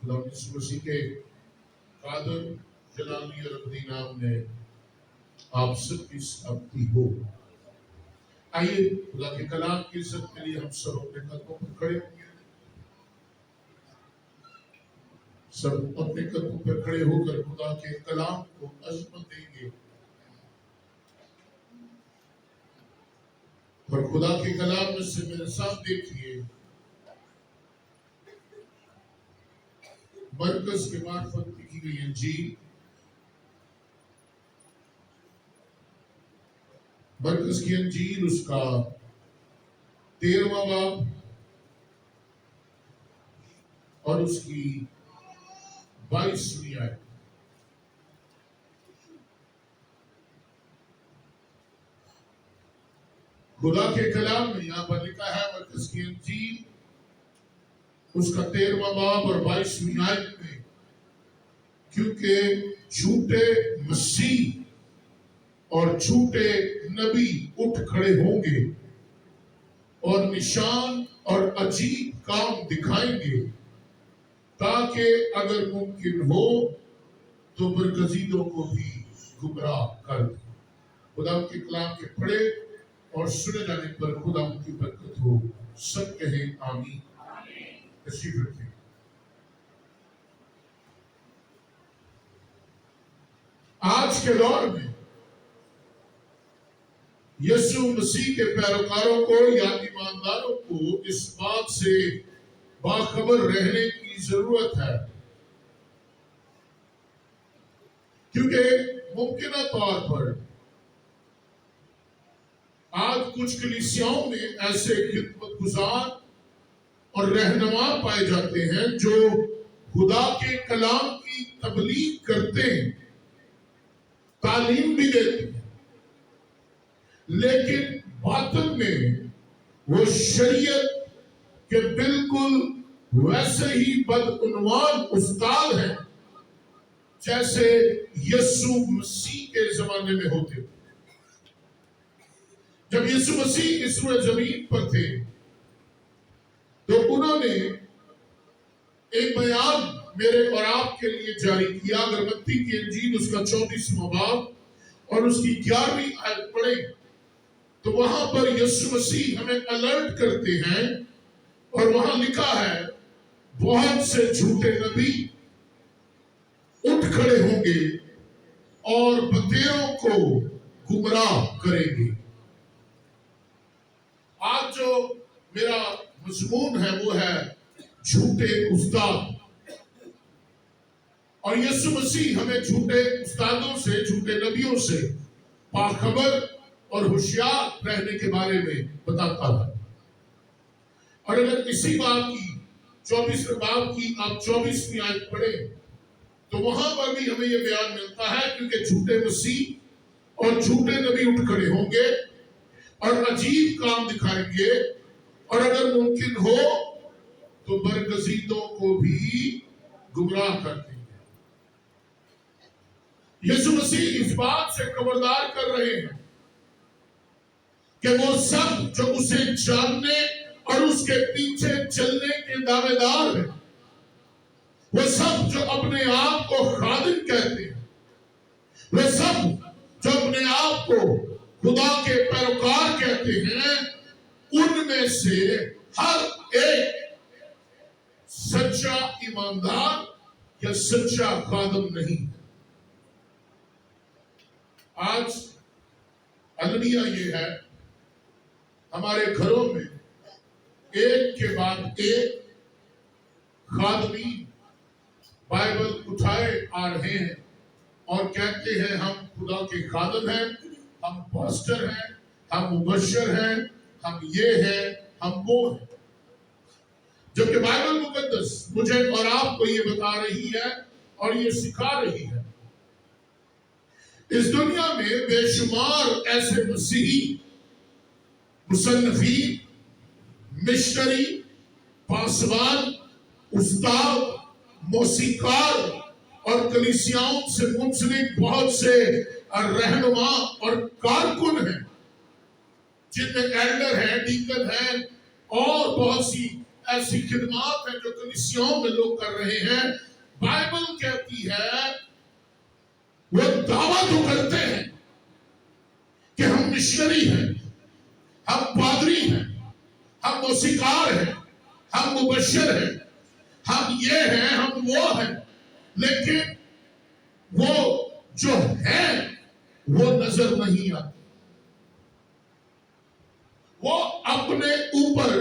خدا یسوع مسیح کے قادر جلالی اور ابدی نام میں آپ سب کی سلامتی ہو۔ آئیے خدا کے کلام کی عزت کے لیے ہم سب اپنے قدموں پر کھڑے ہوں گے، سب اپنے قدموں پر کھڑے ہو کر خدا کے کلام کو عظمت دیں گے اور خدا کے کلام میں سے میرے ساتھ دیکھیے مرکز کے معرفت لکھی گئی انجیل، مرکز کی انجیل اس کا 13واں باب اور اس کی 22ویں آیت۔ خدا کے کلام میں یہاں پر لکھا ہے مرکز کی انجیل اس کا 13واں باب اور 22ویں آیت میں، کیونکہ جھوٹے مسیح اور جھوٹے نبی اٹھ کھڑے ہوں گے اور نشان اور عجیب کام دکھائیں گے، تاکہ اگر ممکن ہو تو برگزیدوں کو بھی گمراہ کر دیں۔ خدا کے کلام کے پڑھے اور سنے جانے پر خدا کی برکت ہو، سب کہیں آمین۔ تشریف رکھیں۔ آج کے دور میں یسوع مسیح کے پیروکاروں کو یا ایمانداروں کو اس بات سے باخبر رہنے کی ضرورت ہے، کیونکہ ممکنہ طور پر آج کچھ کلیسیاؤں میں ایسے خدمت گزار اور رہنما پائے جاتے ہیں جو خدا کے کلام کی تبلیغ کرتے ہیں، تعلیم بھی دیتے ہیں، لیکن باطن میں وہ شریعت کے بالکل ویسے ہی بدعنوان استاد ہیں جیسے یسوع مسیح کے زمانے میں ہوتے تھے۔ جب یسوع مسیح اس روئے زمین پر تھے تو انہوں نے ایک بیان میرے اور آپ کے لیے جاری کیا۔ اگر متی کی انجیل اس کا 34واں باب اور اس کی 11ویں آیت پڑھیں تو وہاں پر یسوع مسیح ہمیں الرٹ کرتے ہیں اور وہاں لکھا ہے بہت سے جھوٹے نبی اٹھ کھڑے ہوں گے اور بتیروں کو گمراہ کریں گے۔ آج جو میرا مضمون ہے وہ ہے جھوٹے استاد، اور یسوع مسیح ہمیں جھوٹے استادوں سے، جھوٹے نبیوں سے باخبر اور ہوشیار رہنے کے بارے میں بتاتا ہے۔ اور اگر اسی باب کی 24ویں باب کی آپ 24ویں آیت پڑھیں تو وہاں پر بھی ہمیں یہ بیان ملتا ہے، کیونکہ جھوٹے مسیح اور جھوٹے نبی اٹھ کھڑے ہوں گے اور عجیب کام دکھائیں گے، اور اگر ممکن ہو تو برگزیدوں کو بھی گمراہ کر دیں گے۔ یسوع مسیح اس بات سے خبردار کر رہے ہیں کہ وہ سب جو اسے جاننے اور اس کے پیچھے چلنے کے دعوے دار ہیں، وہ سب جو اپنے آپ کو خادم کہتے ہیں، وہ سب جو اپنے آپ کو خدا کے پیروکار کہتے ہیں، ان میں سے ہر ایک سچا ایماندار یا سچا خادم نہیں۔ آج المیہ یہ ہے، ہمارے گھروں میں ایک کے بعد ایک خادمین بائبل اٹھائے آ رہے ہیں اور کہتے ہیں ہم خدا کے خادم ہیں، ہم پاسٹر ہیں، ہم مبشر ہیں، ہم یہ ہیں، ہم وہ ہیں، جبکہ بائبل مقدس مجھے اور آپ کو یہ بتا رہی ہے اور یہ سکھا رہی ہے۔ اس دنیا میں بے شمار ایسے مسیحی، مصنفین، مشنری، پاسبان، استاد، موسیقار اور کلیسیاؤں سے منسلک بہت سے رہنما اور کارکن ہیں، جن میں ایلڈر ہیں، ڈیکن ہیں اور بہت سی ऐसी खिदमत है जो कलीसियाओं में लोग कर रहे हैं। बाइबल कहती है, वो दावा तो करते हैं कि हम मिशनरी हैं, हम पादरी हैं, हम मौसीकार हैं, हम मुबश्शिर हैं, हम ये हैं, हम वो हैं, लेकिन वो जो है वो नजर नहीं आती। वो अपने ऊपर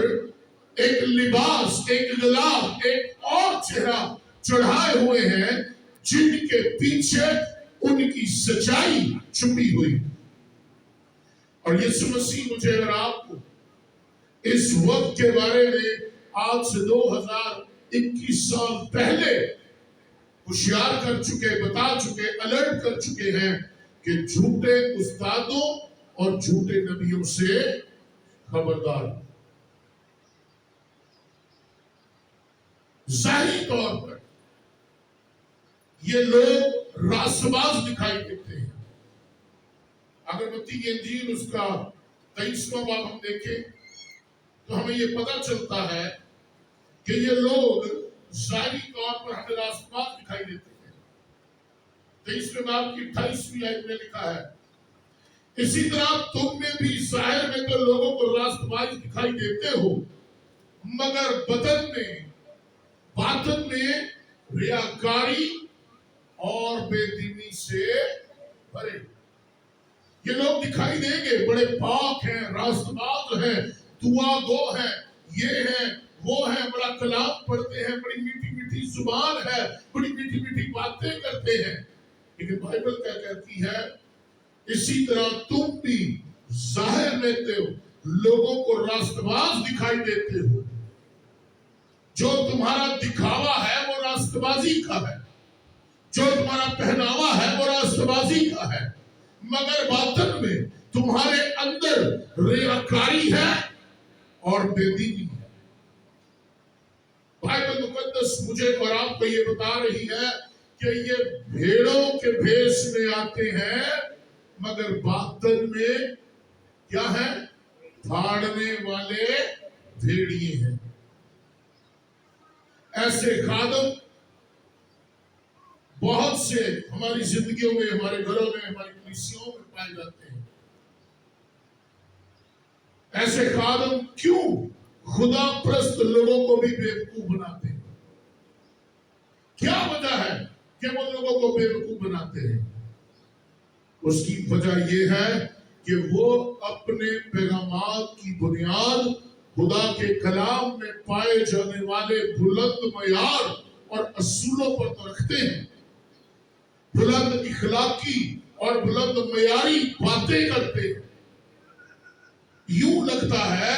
एक लिबास, एक गुलाब, एक और चेहरा चढ़ाए हुए हैं, जिनके पीछे उनकी सच्चाई छुपी हुई। और यीशु मसीह मुझे और आपको इस वक्त के बारे में आज से 2021 साल पहले होशियार कर चुके, बता चुके, अलर्ट कर चुके हैं कि झूठे उस्तादों और झूठे नबियों से खबरदार। जाहिर तौर पर ये लोग रास्तबाज दिखाई देते हैं। अगरबत्ती की इंजील उसका 23वां बाब हम देखें तो हमें ये पता चलता है कि ये लोग जाहिरी तौर पर हमें रास्तबाज दिखाई देते हैं। 23वें बाब की 28वीं आयत में लिखा है, इसी तरह तुम में भी जाहिर में तो लोगों को रास्तबाज दिखाई देते हो, मगर बातन में रियाकारी और बेदीनी से भरे। ये लोग दिखाई देंगे बड़े पाक हैं, रास्तबाज हैं, दुआ गो हैं, ये हैं, वो हैं, बड़ा कलाम पढ़ते हैं, बड़ी मीठी मीठी जुबान है, बड़ी मीठी मीठी बातें करते हैं। लेकिन बाइबल क्या कहती है, इसी तरह तुम भी जाहिर में तो लोगों को रास्तबाज दिखाई देते हो। जो तुम्हारा दिखावा है वो रास्तबाजी का है, जो तुम्हारा पहनावा है वो रास्तबाजी का है, मगर बातन में तुम्हारे अंदर रियाकारी है और बेदीनी है। बाइबल मुकद्दस मुझे और आपको ये बता रही है कि ये भेड़ों के भेष में आते हैं, मगर बातन में क्या है, फाड़ने वाले भेड़िए हैं। ऐसे खादम बहुत से हमारी जिंदगियों में, हमारे घरों में, हमारी कलीसियाओं में पाए जाते हैं। ऐसे खादम क्यों खुदा प्रस्त लोगों को भी बेवकूफ बनाते हैं? क्या वजह है कि वो लोगों को बेवकूफ बनाते हैं? उसकी वजह यह है कि वो अपने पैगामात की बुनियाद खुदा के कलाम में पाए जाने वाले बुलंद मयार और असूलों पर तो रखते हैं, बुलंद इखलाकी और बुलंद मयारी बातें करते हैं। यूं लगता है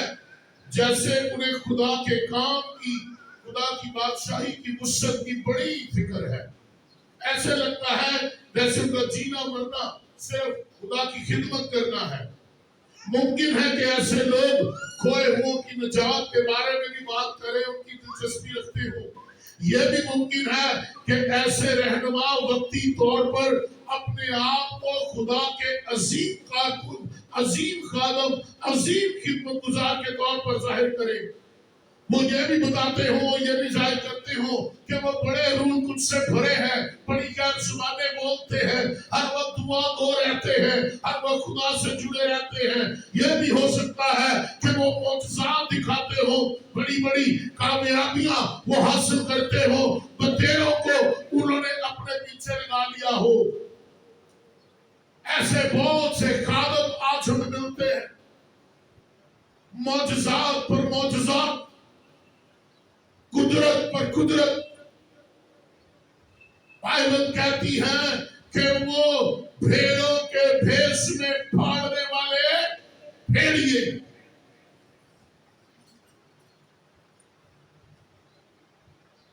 जैसे उन्हें खुदा के काम की, खुदा की बादशाही की वुसअत की बड़ी फिक्र है। ऐसे लगता है जैसे उनका जीना मरना सिर्फ खुदा की खिदमत करना है। मुमकिन है कि ऐसे लोग खोए हुओं की निजात के बारे में भी बात करें, उनकी दिलचस्पी रखते हो। यह भी मुमकिन है कि ऐसे रहनुमा वक्ती तौर पर अपने आप को खुदा के अजीम कारकुन, अजीम खादम, अजीम खिदमत गुजार के तौर पर जाहिर करें। वो ये भी बताते हो, ये भी जाहिर करते हो कि वो बड़े रूह कुछ से भरे हैं, बड़ी ज्ञान जुबानें बोलते हैं, हर वक्त दुआ गो रहते हैं, हर वक्त खुदा से जुड़े रहते हैं। यह भी हो सकता है कि वो मौजज़ात दिखाते हो, बड़ी बड़ी कामयाबियां वो हासिल करते हो, बतेरों को उन्होंने अपने पीछे लगा लिया हो। ऐसे बहुत से खादम आज हमें मिलते हैं, मौजज़ात पर मौजज़ात, कुदरत पर कुदरत। बाइबल कहती है कि वो भेड़ों के भेष में फाड़ने वाले भेड़िए।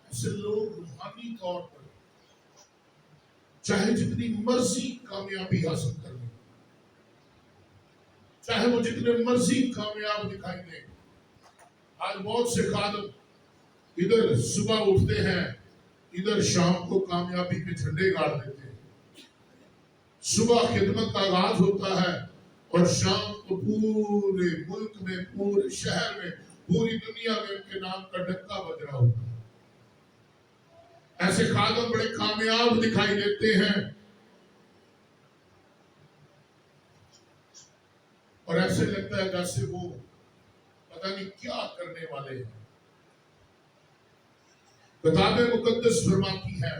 ऐसे लोग रूहानी तौर पर चाहे जितनी मर्जी कामयाबी हासिल कर लें, चाहे वो जितने मर्जी कामयाब दिखाई दें। आज बहुत से खादम इधर सुबह उठते हैं, इधर शाम को कामयाबी के झंडे गाड़ देते हैं। सुबह खिदमत का आगाज होता है और शाम को पूरे मुल्क में, पूरे शहर में पूरी दुनिया में उनके नाम का डंका बज रहा होता है। ऐसे खादम बड़े कामयाब दिखाई देते हैं और ऐसे लगता है जैसे वो पता नहीं क्या करने वाले हैं। किताब मुकद्दस फरमाती है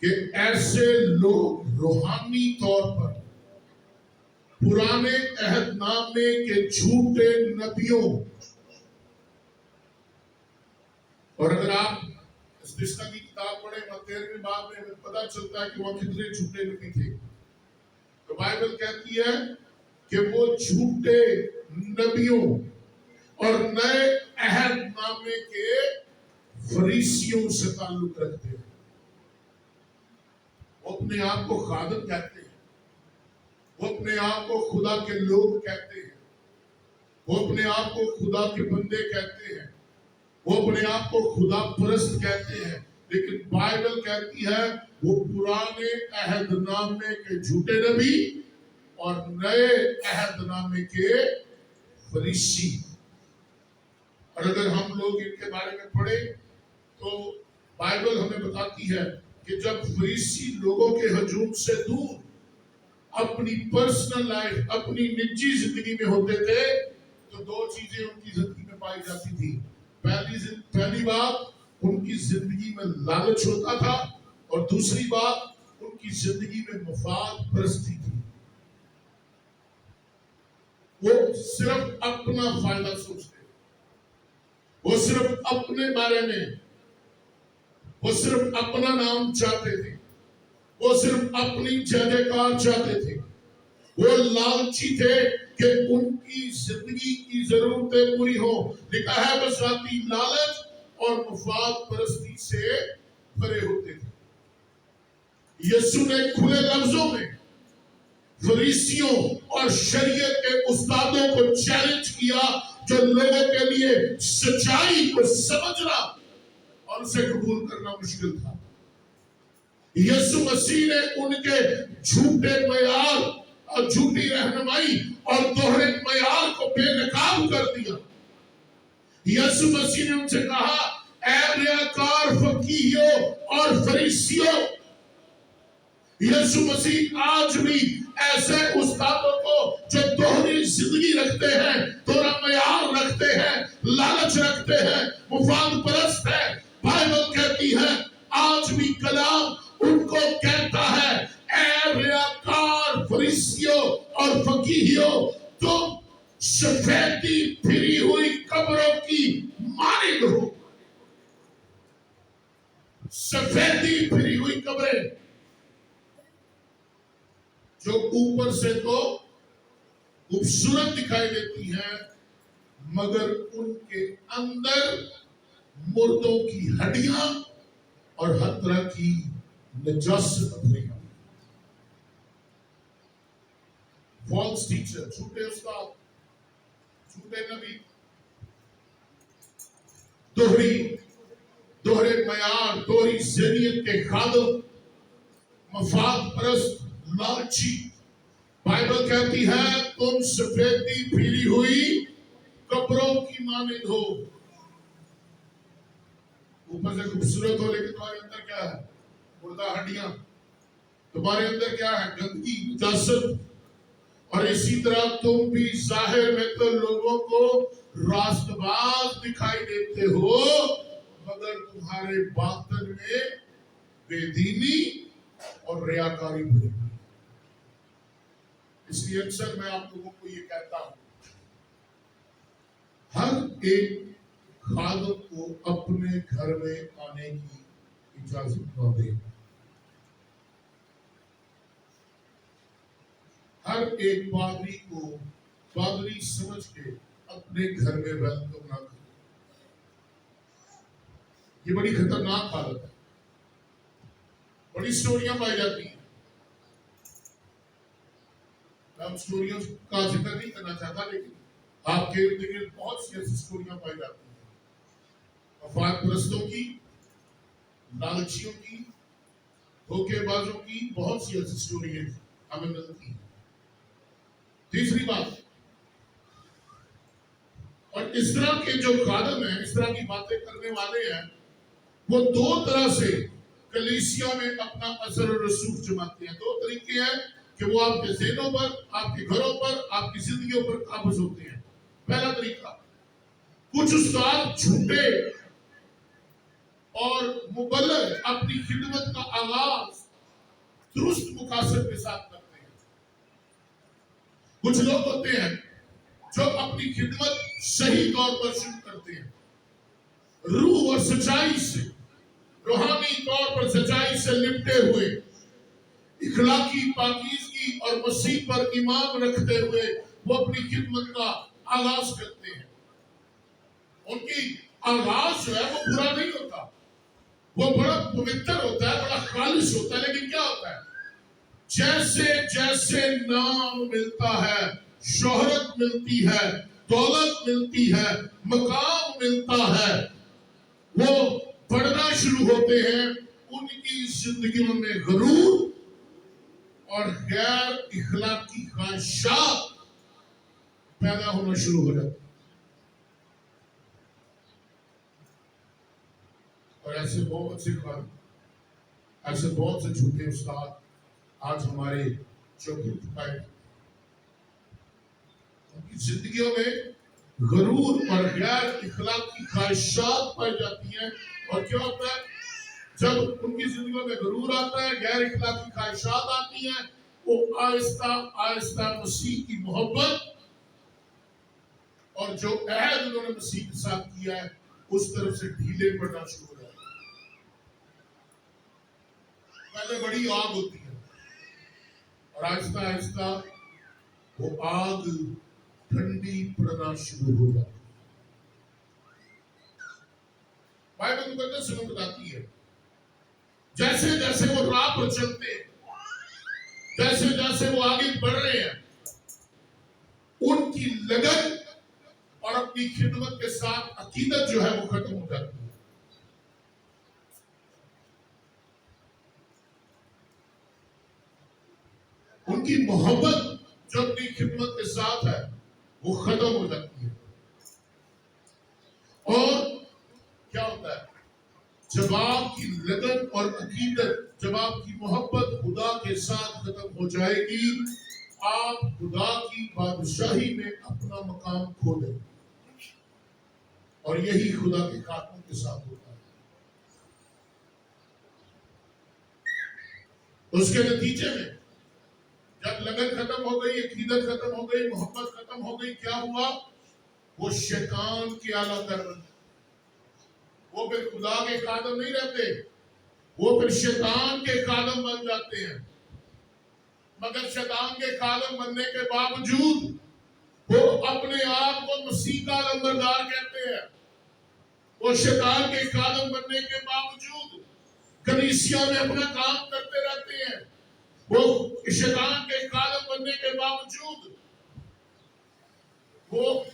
कि ऐसे लोग रूहानी तौर पर पुराने अहदनामे के झूठे नबियों, और अगर आप इस रिश्ता की किताब पढ़े 13वें बाब में हमें पता चलता है कि वह कितने झूठे नबी थे। तो बाइबल कहती है कि वो झूठे नबियों और नए अहदनामे के फरीसियों से ताल्लुक रखते हैं। वो अपने आप को खादम कहते हैं, वो अपने आप को खुदा के लोग कहते हैं, वो अपने आप को खुदा के बंदे कहते हैं, वो अपने आप को खुदा परस्त कहते हैं, लेकिन बाइबल कहती है वो पुराने अहदनामे के झूठे नबी और नए अहदनामे के फरीसी। और अगर हम लोग इनके बारे में पढ़े तो बाइबल हमें बताती है कि जब फरीसी लोगों के हजूम से दूर अपनी पर्सनल लाइफ, अपनी निजी जिंदगी में होते थे, तो दो चीजें उनकी जिंदगी में पाई जाती थी। पहली बात, उनकी जिंदगी में लालच होता था, और दूसरी बात, उनकी जिंदगी में मफाद परस्ती थी। वो सिर्फ अपना फायदा सोचते, वो सिर्फ अपने बारे में, वो सिर्फ अपना नाम चाहते थे, वो सिर्फ अपनी जयकार चाहते थे। वो लालची थे कि उनकी जिंदगी की जरूरतें पूरी हो। लिखा है बसराती लालच और मुफाद परस्ती से भरे होते थे। यीशु ने खुले लफ्जों में फरीसियों और शरीयत के उस्तादों को चैलेंज किया, जो लोगों के लिए सच्चाई को समझना और उसे कबूल करना मुश्किल था। यीशु मसीह ने उनके झूठे मयार और झूठी रहनुमाई और दोहरे मयार को बेनकाब कर दिया। यीशु मसीह ने उनसे कहा, ऐ रियाकार फकीहियों और फरीसियों। यीशु मसीह आज भी ऐसे उस्तादों को जो दोहरी जिंदगी रखते हैं, दोहरा मयार रखते हैं, लालच रखते हैं, मुफाद परस्त है, बाइबल कहती है आज भी कलाम उनको कहता है, ऐ रियाकार फरीसियों और फकीहियों, तुम सफेदी फिरी हुई कब्रों की मानिंद हो। सफेदी फिरी हुई कब्रें जो ऊपर से तो खूबसूरत दिखाई देती हैं, मगर उनके अंदर मुर्दों की हड्डियां और हर तरह की नजासत भरी है। फॉल्स टीचर, झूठे उस्ताद, झूठे नबी, दोहरे मयार, दोहरी ज़रियत के खादम, मफाद परस्त, लालची। बाइबल कहती है तुम सफेदी फिरी हुई कब्रों की मानिंद हो। ऊपर से खूबसूरत हो, लेकिन तुम्हारे अंदर क्या है? मुर्दा हड्डियां। तुम्हारे अंदर क्या है? गंदगी, नजासत। और इसी तरह तुम भी जाहिर में तो लोगों को रास्तबाज दिखाई देते हो, मगर तुम्हारे बातन में बेदीनी और रियाकारी भरी हुई। इसलिए अक्सर मैं आप लोगों को ये कहता हूं, हर एक खादम को अपने घर में आने की इजाजत न दे। हर एक पादरी को पादरी समझ के अपने घर में वेलकम ना करें। ये बड़ी खतरनाक हालत है। बड़ी स्टोरियां पाई जाती हैं। हम स्टोरियों का जिक्र नहीं करना चाहता, लेकिन आपके इर्द गिर्द बहुत सी ऐसी स्टोरियां पाई जाती हैं। मफाद परस्तों की, लालचियों की, धोखेबाजों की बहुत सी ऐसी स्टोरियां हमें मिलती हैं। तीसरी बात, और اور اس طرح کے جو خادم ہیں، اس طرح کی باتیں کرنے والے ہیں، وہ دو طرح سے کلیسیا میں اپنا اثر و رسوخ جماتے ہیں۔ دو طریقے ہیں کہ وہ آپ کے ذہنوں پر، آپ کے گھروں پر، آپ کی زندگیوں پر قابض ہوتے ہیں۔ پہلا طریقہ، کچھ استاد جھوٹے اور مبلغ اپنی خدمت کا آغاز درست مقاصد کے ساتھ کرتے ہیں۔ کچھ لوگ ہوتے ہیں جو اپنی خدمت صحیح طور پر شروع کرتے ہیں، روح اور سچائی سے، روحانی طور پر سچائی سے لپٹے ہوئے، اخلاقی پاکیزگی اور مسیح پر ایمان رکھتے ہوئے وہ اپنی خدمت کا آغاز کرتے ہیں۔ ان کی آغاز جو ہے وہ برا نہیں ہوتا، وہ بڑا پوتر ہوتا ہے، بڑا خالص ہوتا ہے، لیکن کیا ہوتا ہے؟ جیسے جیسے نام ملتا ہے، شہرت ملتی ہے، دولت ملتی ہے، مقام ملتا ہے، وہ بڑھنا شروع ہوتے ہیں، ان کی زندگیوں میں غرور اور غیر اخلاقی خواہشات پیدا ہونا شروع ہو جاتی ہیں۔ اور ایسے بہت سے خادم، ایسے بہت سے جھوٹے استاد آج ہمارے چوکے پائے، ان کی زندگیوں میں غرور اور غیر اخلاقی خواہشات پائی جاتی ہیں۔ اور کیا ہوتا ہے؟ جب ان کی زندگیوں میں غرور آتا ہے، غیر اخلاقی خواہشات آتی ہیں، وہ آہستہ آہستہ مسیح کی محبت اور جو عہد انہوں نے مسیح کے ساتھ کیا ہے اس طرف سے ڈھیلے پڑنا شروع ہو جاتے ہیں۔ پہلے بڑی آگ ہوتی ہے اور آہستہ آہستہ وہ آگ ٹھنڈی پڑنا شروع ہو جاتی ہے۔ بائبل مقدس ہمیں بتاتی ہے جیسے جیسے وہ راہ پر چلتے ہیں، جیسے جیسے وہ آگے بڑھ رہے ہیں، ان کی لگن اور اپنی خدمت کے ساتھ عقیدت جو ہے وہ ختم ہو جاتی ہے۔ ان کی محبت جو اپنی خدمت کے ساتھ ہے وہ ختم ہو جاتی ہے۔ اور کیا ہوتا ہے؟ جب آپ کی لگن اور عقیدت، جب آپ کی محبت خدا کے ساتھ ختم ہو جائے گی، آپ خدا کی بادشاہی میں اپنا مقام کھو دیں گے۔ اور یہی خدا کے خاتموں کے ساتھ ہوتا ہے۔ اس کے نتیجے میں جب لگن ختم ہو گئی، عقیدت ختم ہو گئی، محبت ختم ہو گئی، کیا ہوا؟ وہ شیطان کے اعلیٰ کر بن، وہ پھر خدا کے خادم نہیں رہتے، وہ پھر شیطان کے خادم بن جاتے ہیں۔ مگر شیطان کے خادم بننے کے باوجود وہ اپنے آپ کو مسیح کا علمبردار کہتے ہیں۔ وہ شیطان کے خادم بننے کے باوجود کلیسیا میں اپنا کام کرتے رہتے ہیں۔ وہ شیطان کے خادم بننے کے باوجود وہ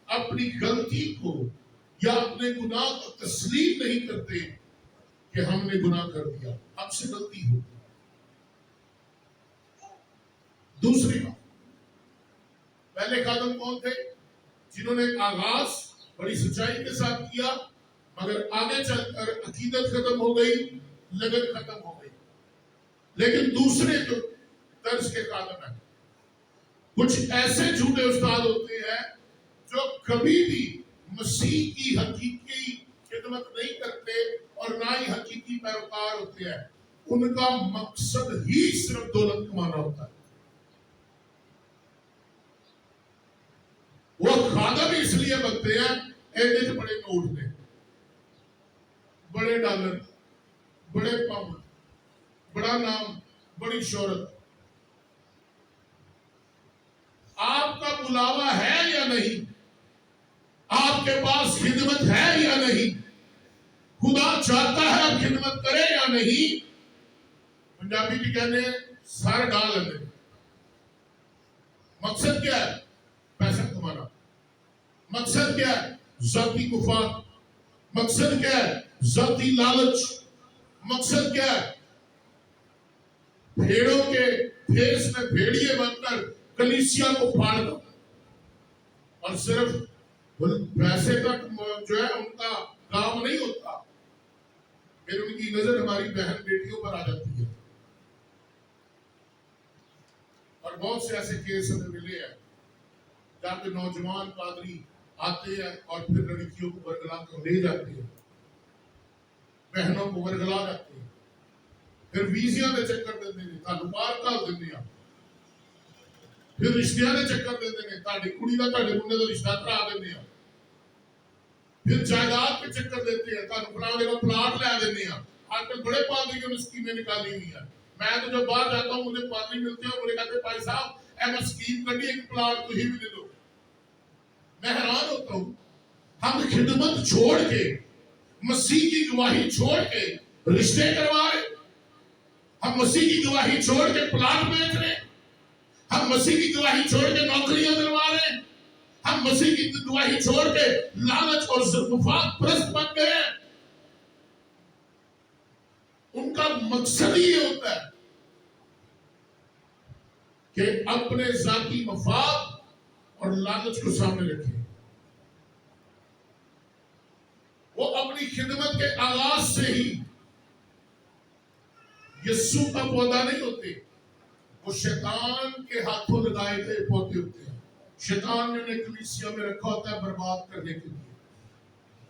اپنی غلطی کو یا اپنے گناہ کو تسلیم نہیں کرتے کہ ہم نے گناہ کر دیا، ہم سے غلطی ہو۔ دوسری بات، پہلے خادم کون تھے؟ جنہوں نے آغاز بڑی سچائی کے ساتھ کیا، مگر آگے چل کر عقیدت ختم ہو گئی، لگن ختم ہو گئی۔ لیکن دوسرے جو طرز کے خادم ہیں، کچھ ایسے جھوٹے استاد ہوتے ہیں جو کبھی بھی مسیح کی حقیقی خدمت نہیں کرتے اور نہ ہی حقیقی پیروکار ہوتے ہیں۔ ان کا مقصد ہی صرف دولت کمانا ہوتا ہے۔ وہ خادم اس لیے بنتے ہیں ایسے بڑے نوٹ میں، بڑے ڈالر، بڑے پاؤنڈ، بڑا نام، بڑی شہرت۔ آپ کا بلاوا ہے یا نہیں؟ آپ کے پاس خدمت ہے یا نہیں؟ خدا چاہتا ہے آپ خدمت کریں یا نہیں؟ پنجابی جی کہتے ہیں سر ڈال لیں۔ مقصد کیا ہے؟ پیسہ کمانا۔ مقصد کیا ہے؟ ذاتی مفاد۔ مقصد کیا ہے؟ ذاتی لالچ۔ مقصد کیا ہے؟ بھیڑوں کے بھیس میں بھیڑیے بن کر کلیسیا کو پھاڑ دو اور صرف پیسے تک جو ہے ان کا کام نہیں ہوتا، پھر ان کی نظر ہماری بہن بیٹیوں پر آ جاتی ہے. اور بہت سے ایسے کیس ہمیں ملے ہیں جہاں پہ نوجوان پادری آتے ہیں اور پھر لڑکیوں کو ورگلا کر لے جاتے ہیں، بہنوں کو ورگلا جاتے ہیں، پھر ویزیاں دے چکر دے دیں، تعلقات کا دیں، پھر رشتیاں دے چکر دے دیں، تاڑی کڑی دا تاڑے منڈے دا رشتہ کرا دیں، پھر جائیداد کے چکر دیتے ہیں، تاڑے فلاں جگہ پلاٹ لے دیں. آج کل بڑے پادری کی اسکیمیں نکالی ہوئی ہیں. میں تو جب باہر جاتا ہوں مجھے پادری ملتے ہیں، مجھے کہتے ہیں بھائی صاحب اے میں اسکیم کری ایک پلاٹ تو ہی بھی دے دو. میں حیران ہوتا ہوں، ہم خدمت چھوڑ کے، مسیح کی گواہی چھوڑ کے رشتے کروا رہے، ہم مسیح کی گواہی چھوڑ کے پلاٹ بیچ رہے، ہم مسیح کی گواہی چھوڑ کے نوکریاں دلوا رہے ہیں، ہم مسیح کی گواہی چھوڑ کے لالچ اور مفاد پرست بن گئے ہیں. ان کا مقصد یہ ہوتا ہے کہ اپنے ذاتی مفاد اور لالچ کو سامنے رکھیں. وہ اپنی خدمت کے آغاز سے ہی یسوع کا پودا نہیں ہوتے، وہ شیطان کے ہاتھوں لگائے گئے پودے ہوتے ہیں. شیطان نے انہیں کلیسیا میں رکھا ہوتا ہے برباد کرنے کے لیے،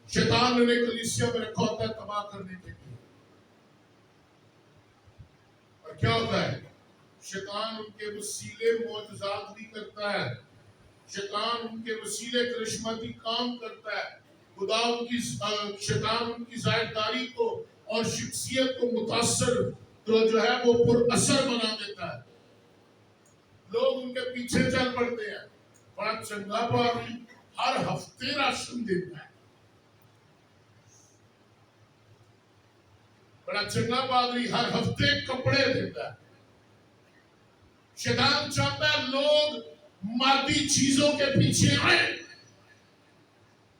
شیطان نے انہیں کلیسیا میں رکھا ہوتا ہے تباہ کرنے کے لیے. اور کیا ہوتا ہے؟ شیطان ان کے وسیلے معجزات بھی کرتا ہے، شیطان ان کے وسیلے کرشماتی کام کرتا ہے. خدا ان کی شیطان ان کی ظاہرداری کو اور شخصیت کو متاثر تو جو ہے وہ پر اثر بنا دیتا ہے. لوگ ان کے پیچھے چل پڑتے ہیں. بڑا چنگا پادری ہر ہفتے راشن دیتا ہے، بڑا چنگا پادری ہر ہفتے کپڑے دیتا ہے. شیطان چاہتا ہے لوگ مادی چیزوں کے پیچھے آئیں،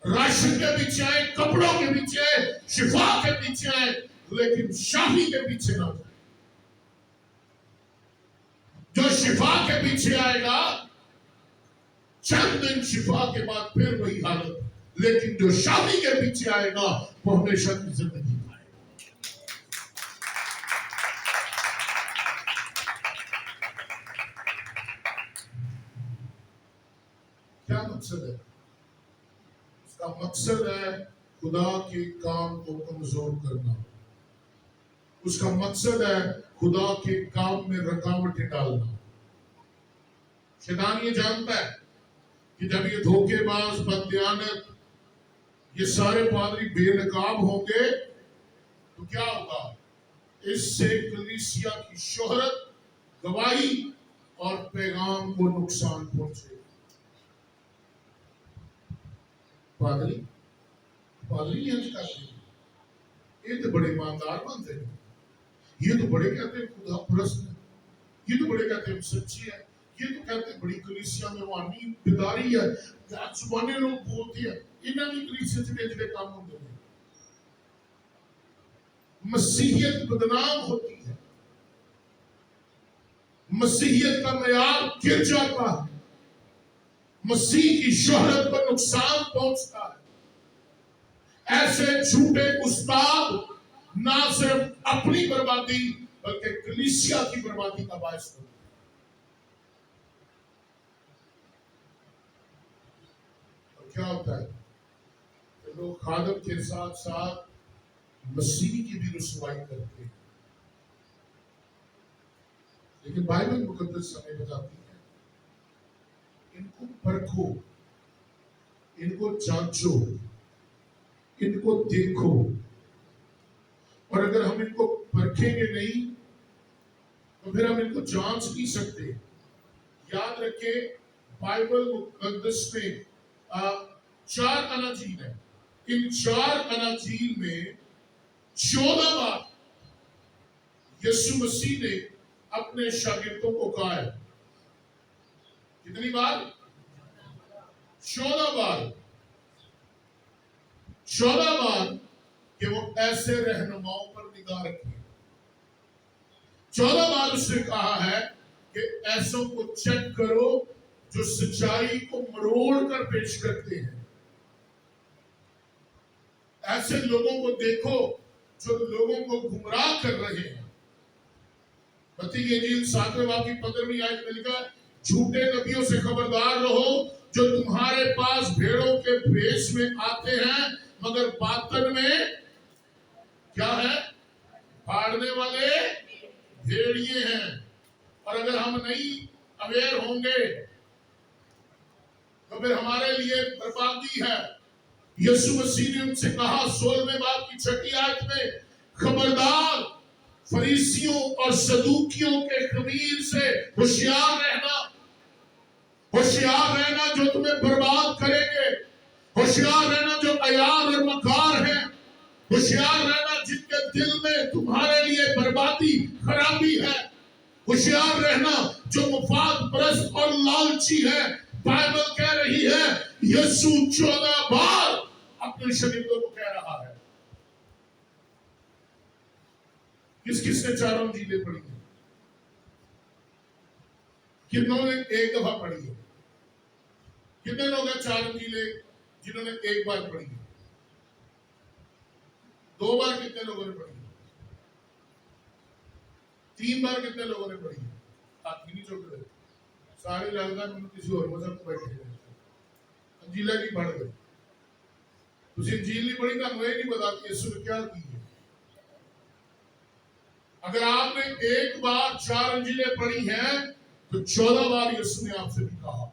راشن کے پیچھے آئے، کپڑوں کے پیچھے آئے، شفا کے پیچھے آئے، لیکن شاہی کے پیچھے نہ جائے. جو شفا کے پیچھے آئے گا چند دن شفا کے بعد پھر وہی حالت، لیکن جو شادی کے پیچھے آئے گا وہ ہمیشہ کی زندگی پائے گا. کیا مقصد ہے؟ اس کا مقصد ہے خدا کے کام کو کمزور کرنا. اس کا مقصد ہے خدا کے کام میں رکاوٹیں ڈالنا. شیطان یہ جانتا ہے کہ جب یہ دھوکے باز بددیانت یہ سارے پادری بے نقاب ہوں گے تو کیا ہوگا؟ اس سے کلیسیا کی شہرت، گواہی اور پیغام کو نقصان پہنچے. پادری یہ کہتے ہیں یہ تو بڑے ایماندار بنتے ہیں، یہ تو بڑے کہتے ہیں خدا پرست ہیں، یہ تو بڑے کہتے ہیں سچی ہے، یہ تو کہتے ہیں بڑی کلیسیا میں روحانی بیداری ہے، زبانیں لوگ بولتے ہیں. انہوں نے کلیسیا سے جڑے کام ہوتے ہیں. مسیحیت بدنام ہوتی ہے، مسیحیت کا معیار گر جاتا ہے، مسیح کی شہرت پر نقصان پہنچتا ہے. ایسے جھوٹے استاد نہ صرف اپنی بربادی بلکہ کلیسیا کی بربادی کا باعث ہوتے ہیں. اور کیا ہوتا ہے کہ لوگ خادم کے ساتھ ساتھ مسیح کی بھی رسوائی کرتے ہیں. لیکن بائبل مقدس ہمیں بتاتی ہے ان کو پرکھو، ان کو جانچو، ان کو دیکھو. اور اگر ہم ان کو پرکھیں گے نہیں تو پھر ہم ان کو جانچ نہیں سکتے. یاد رکھیں بائبل مقدس میں 4 اناجیل ہیں. ان 4 اناجیل میں 14 بار یسوع مسیح نے اپنے شاگردوں کو کہا ہے. کتنی بار؟ 14 بار. 14 بار کہ وہ ایسے رہنماؤں پر نگاہ رکھیں. 14 بار اس نے کہا ہے کہ ایسوں کو چیک کرو جو سچائی کو مروڑ کر پیش کرتے ہیں. ایسے لوگوں کو دیکھو جو لوگوں کو گمراہ کر رہے ہیں. متی کی انجیل 7ویں باب کی 15ویں آیت میں لکھا ہے جھوٹے نبیوں سے خبردار رہو جو تمہارے پاس بھیڑوں کے بھیس میں آتے ہیں مگر باطن میں کیا ہے؟ پھاڑنے والے بھیڑیے ہیں. اور اگر ہم نہیں اویئر ہوں گے تو پھر ہمارے لیے بربادی ہے. یسوع مسیح نے ان سے کہا 16ویں باب کی 6 آیت میں خبردار فریسیوں اور صدوقیوں کے خمیر سے ہوشیار رہنا جو تمہیں برباد کریں گے. ہوشیار رہنا جو عیار اور مکار ہیں. ہوشیار رہنا جن کے دل میں تمہارے لیے بربادی خرابی ہے. ہوشیار رہنا جو مفاد پرست اور لالچی ہے. بائبل کہہ رہی ہے یسوع 14 بار اپنے شاگردوں کو کہہ رہا ہے. کس نے چاروں انجیلیں پڑھی ہیں؟ کتنوں نے ایک دفعہ پڑھی ہے؟ کتنے لوگ ہیں 4 انجیلیں جنہوں نے ایک بار پڑھی ہے؟ 2 بار کتنے لوگوں نے پڑھی ہے؟ 3 بار کتنے لوگوں نے پڑھی ہے؟ ہاتھ نہیں چھوٹے رہے سارے لگتا ہے کسی اور مذہب کو بیٹھے ہیں. انجیلیں نہیں پڑھ گئے. تسی انجیل نہیں پڑھی تو ہمیں نہیں بتا کہ یسوع نے کیا کی ہے. اگر آپ نے ایک بار 4 انجیلیں پڑھی ہیں تو 14 بار یسوع نے آپ سے بھی کہا.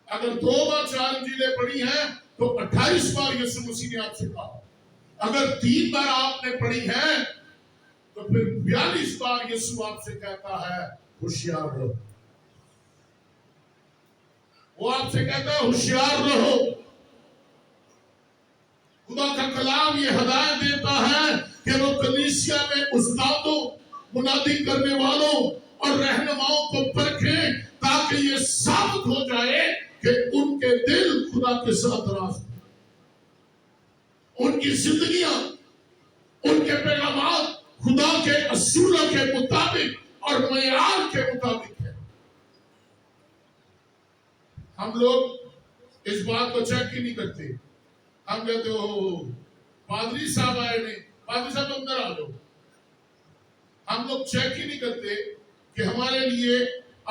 اگر 2 بار 4 انجیلیں پڑھی ہیں تو 28 بار یسوع مسیح نے آپ سے کہا. اگر 3 بار آپ نے پڑھی ہیں تو پھر 42 بار یسوع آپ سے کہتا ہے ہوشیار رہو. وہ آپ سے کہتا ہے ہوشیار رہو. خدا کا کلام یہ ہدایت دیتا ہے کہ وہ کلیسیا میں استادوں منادی کرنے والوں اور رہنماؤں کو پرکھیں تاکہ یہ ثابت ہو جائے کہ ان کے دل خدا کے ساتھ راست ہیں. ان کی زندگیاں ان کے پیغامات خدا کے اصولوں کے مطابق اور معیار کے مطابق ہے. ہم لوگ اس بات کو چیک ہی نہیں کرتے. ہم کہتے ہو پادری صاحب آئے نہیں, پادری صاحب اندر آ جاؤ. ہم لوگ چیک ہی نہیں کرتے کہ ہمارے لیے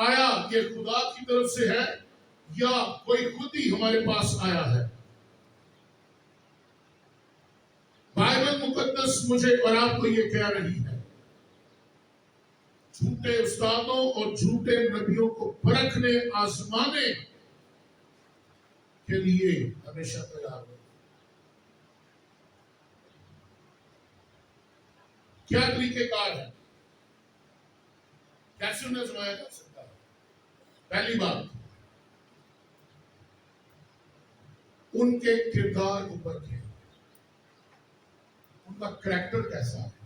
آیا یہ خدا کی طرف سے ہے یا کوئی خود ہی ہمارے پاس آیا ہے. بائبل مقدس مجھے اور آپ کو یہ کہہ رہی ہے جھوٹے استادوں اور جھوٹے نبیوں کو پرکھنے آزمانے کے لیے ہمیشہ تیار ہو. کیا طریقہ کار ہے؟ کیسے انہیں آزمایا جا سکتا ہے؟ پہلی بات ان کے کردار کو پرکھیں. ان کا کریکٹر کیسا ہے.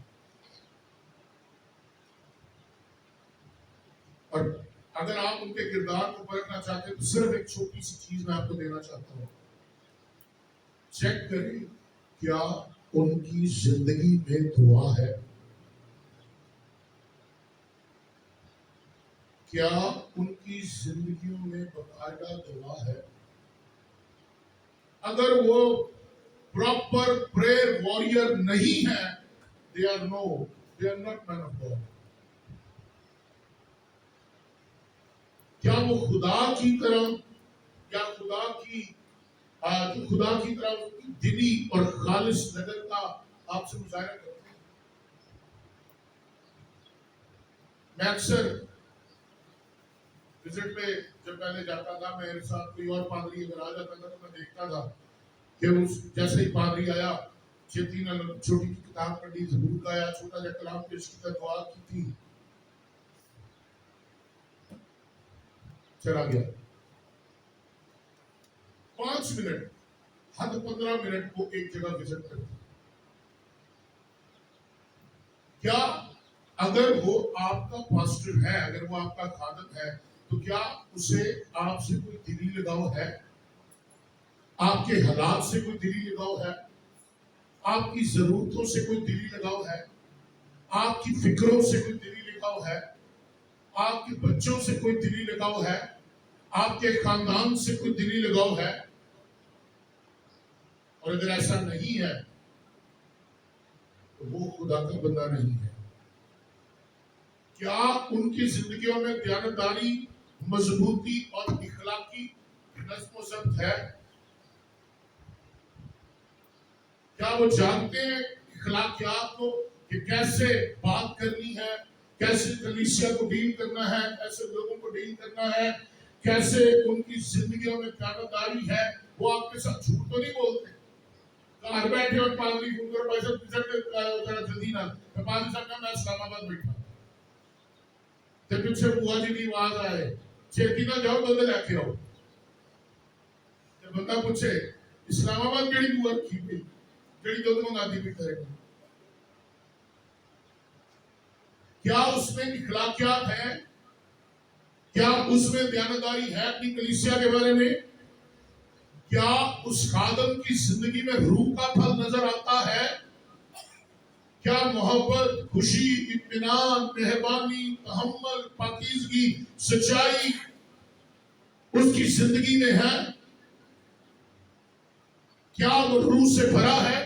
اور اگر آپ ان کے کردار کو پرکھنا چاہتے ہیں تو صرف ایک چھوٹی سی چیز میں آپ کو دینا چاہتا ہوں. چیک کریں کیا ان کی زندگی میں دعا ہے. کیا ان کی زندگیوں میں باقاعدہ دعا ہے. اگر وہ پراپر پریئر واریر نہیں ہے they are not men of God. کیا وہ خدا کی طرح یا خدا کی طرح دلی اور خالص نظر کا آپ سے مظاہرہ کرتے ہیں. میں اکثر وزٹ پہ جب پہلے جاتا تھا میرے ساتھ کوئی اور پادری اگر آ جاتا تھا تو میں دیکھتا تھا کہ جیسے ہی پادری آیا چھوٹی سی کتاب پڑھی, زبور گایا, چھوٹا سا کلام پیش کیا, دعا کی تھی, چلا گیا. 5 منٹ حد 15 منٹ کو ایک جگہ وزٹ کرتے. کیا اگر وہ آپ کا پاسٹر ہے, اگر وہ آپ کا خادم ہے تو کیا اسے آپ سے کوئی دلی لگاؤ ہے؟ آپ کے حالات سے کوئی دلی لگاؤ ہے؟ آپ کی ضرورتوں سے کوئی دلی لگاؤ ہے؟ آپ کی فکروں سے کوئی دلی لگاؤ ہے؟ آپ کے بچوں سے کوئی دلی لگاؤ ہے؟ آپ کے خاندان سے کوئی دلی لگاؤ ہے؟ اور اگر ایسا نہیں ہے تو وہ خدا کا بندہ نہیں ہے. کیا ان کی زندگیوں میں دیانتداری، مضبوطی اور اخلاقی نظم و ضبط ہے؟ کیا وہ جانتے ہیں اخلاقیات کو کہ کیسے بات کرنی ہے، کیسے کلیسیا کو ڈیل کرنا ہے، کیسے لوگوں کو ڈیل کرنا ہے، کیسے ان کی زندگیوں میں دیانتداری ہے؟ وہ آپ کے ساتھ جھوٹ تو نہیں بولتے. گھر بیٹھے اور پادری فون کرو بھائی صاحب ذرا جلدی نہ. میں پادری صاحب کا میں اسلام آباد بیٹھا جب پیچھے بوا جی کی آواز آئے چھیتی نہ جاؤ دودھ لے کے آؤ. جب بندہ پوچھے اسلام آباد کیڑی بوا رکھی پئی کیڑی دودھ منگاتی پئی کرے گا. کیا اس میں اخلاقیات ہیں؟ کیا اس میں دیانتداری ہے اپنی کلیسیا کے بارے میں؟ کیا اس خادم کی زندگی میں روح کا پھل نظر آتا ہے؟ کیا محبت، خوشی، اطمینان، مہربانی، تحمل، پاکیزگی، سچائی اس کی زندگی میں ہے؟ کیا وہ روح سے بھرا ہے؟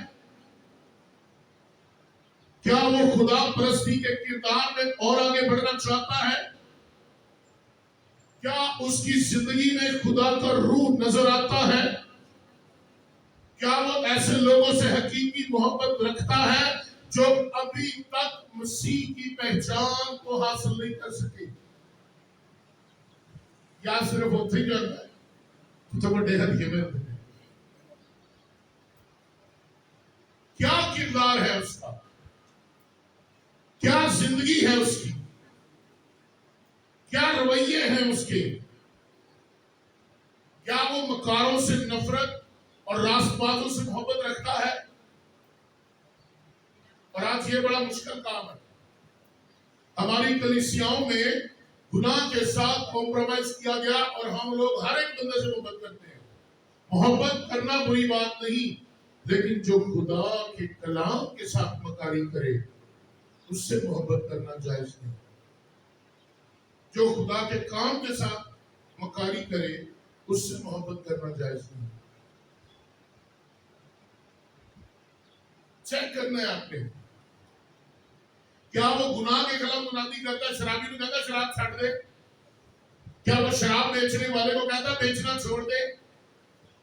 کیا وہ خدا پرستی کے کردار میں اور آگے بڑھنا چاہتا ہے؟ کیا اس کی زندگی میں خدا کا روح نظر آتا ہے؟ کیا وہ ایسے لوگوں سے حقیقی محبت رکھتا ہے جو ابھی تک مسیح کی پہچان کو حاصل نہیں کر سکے؟ یا صرف ہوتے ہی جاتا ہے تو بڑے ہدیے میں ہوتے ہیں؟ کیا کردار ہے اس کا؟ کیا زندگی ہے اس کی؟ کیا رویے ہیں اس کے؟ کیا وہ مکاروں سے نفرت اور راست بازوں سے محبت رکھتا ہے؟ اور آج یہ بڑا مشکل کام ہے. ہماری کلیسیاؤں میں گناہ کے ساتھ کمپرومائز کیا گیا اور ہم لوگ ہر ایک بندے سے محبت کرتے ہیں. محبت کرنا بری بات نہیں، لیکن جو خدا کے کلام کے ساتھ مکاری کرے اس سے محبت کرنا جائز نہیں. جو خدا کے کام کے ساتھ مکاری کرے اس سے محبت کرنا جائز نہیں. چیک کرنا ہے آپ نے. کیا وہ گناہ کے خلاف منادی کرتا ہے؟ شرابی کو کہتا ہے شراب چھوڑ دے. کیا وہ شراب بیچنے والے کو کہتا ہے بیچنا چھوڑ دے؟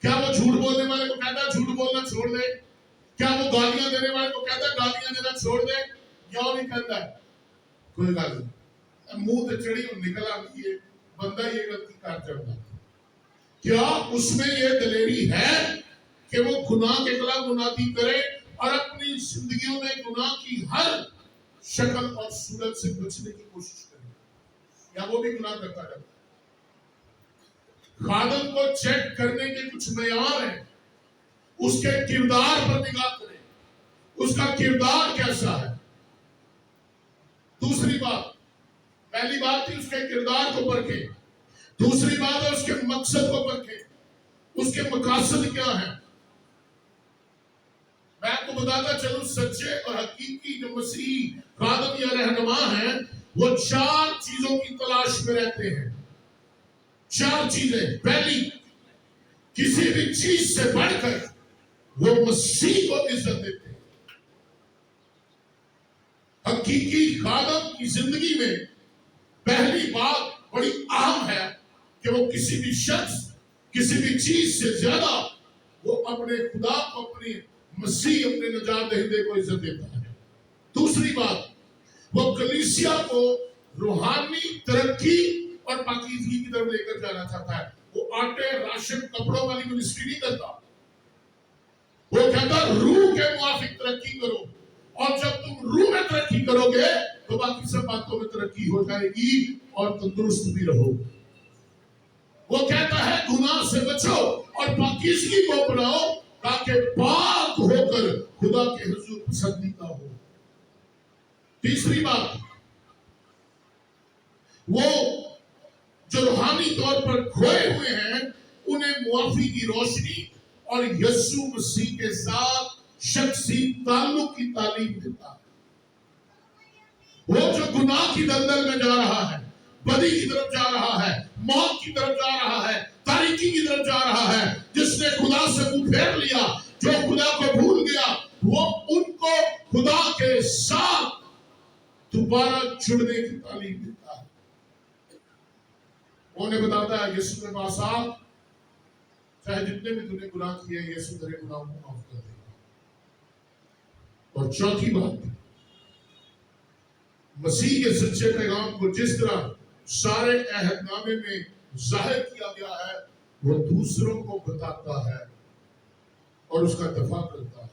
کیا وہ جھوٹ بولنے والے کو کہتا ہے جھوٹ بولنا چھوڑ دے؟ کیا وہ گالیاں دینے والے کو کہتا ہے گالیاں دینا چھوڑ دے؟ یا وہ نہیں کہتا ہے کوئی گال نہیں منہ تے چڑی نکل آتی ہے بندہ یہ غلطی کر جاتا ہے. کیا اس میں یہ دلیری ہے کہ وہ گناہ کے خلاف منادی کرے اور اپنی زندگیوں میں گناہ کی ہر شکل اور صورت سے بچنے کی کوشش کرے؟ یا وہ بھی گناہ کرتا رہتا ہے؟ خادم کو چیک کرنے کے کچھ معیار ہیں. اس کے کردار پر نگاہ کریں، اس کا کردار کیسا ہے. دوسری بات، پہلی بات تھی اس کے کردار کو پرکھیں. دوسری بات ہے اس کے مقصد کو پرکھیں، اس کے مقاصد کیا ہیں. میں آپ کو بتاتا چلوں سچے اور حقیقی جو مسیحی خادم یا رہنما ہیں وہ 4 چیزوں کی تلاش میں رہتے ہیں. 4 چیزیں. پہلی، کسی بھی چیز سے بڑھ کر وہ مسیح کو عزت دیتے ہیں. حقیقی خادم کی زندگی میں پہلی بات بڑی اہم ہے کہ وہ کسی بھی شخص، کسی بھی چیز سے زیادہ وہ اپنے خدا کو، اپنی مسیح، اپنے نجات دہندے کو عزت دیتا ہے. دوسری بات، وہ کلیسیا کو روحانی ترقی اور پاکیزگی کی طرف لے کر جانا چاہتا ہے. وہ آٹے، راشن، کپڑوں والی منسٹری نہیں کرتا. وہ کہتا روح کے موافق ترقی کرو، اور جب تم روح میں ترقی کرو گے تو باقی سب باتوں میں ترقی ہو جائے گی اور تندرست بھی رہو. وہ کہتا ہے گناہ سے بچو اور پاکیزگی کو اپناؤ تاکہ پاک ہو کر خدا کے حضور پسندیدہ ہو. تیسری بات، وہ جو روحانی طور پر کھوئے ہوئے ہیں انہیں معافی کی روشنی اور یسوع مسیح کے ساتھ شخصی تعلق کی تعلیم دیتا ہے. وہ جو گناہ کی دلدل میں جا رہا ہے، بدی کی طرف جا رہا ہے، موت کی طرف جا رہا ہے، تاریکی کی طرف جا رہا ہے، جس نے خدا سے منہ پھیر لیا، جو خدا کو بھول گیا، وہ ان کو खुदा के साथ दोबारा जुड़ने की तालीम देता है। वो उन्हें बताता है यीशु के पास आ, चाहे जितने भी तूने गुनाह किए यीशु तेरे गुनाहों को माफ कर देगा। और चौथी बात, मसीह के सच्चे पैगाम को जिस तरह सारे अहदनामे में जाहिर किया गया है वो दूसरों को बताता है और उसका दफा करता है।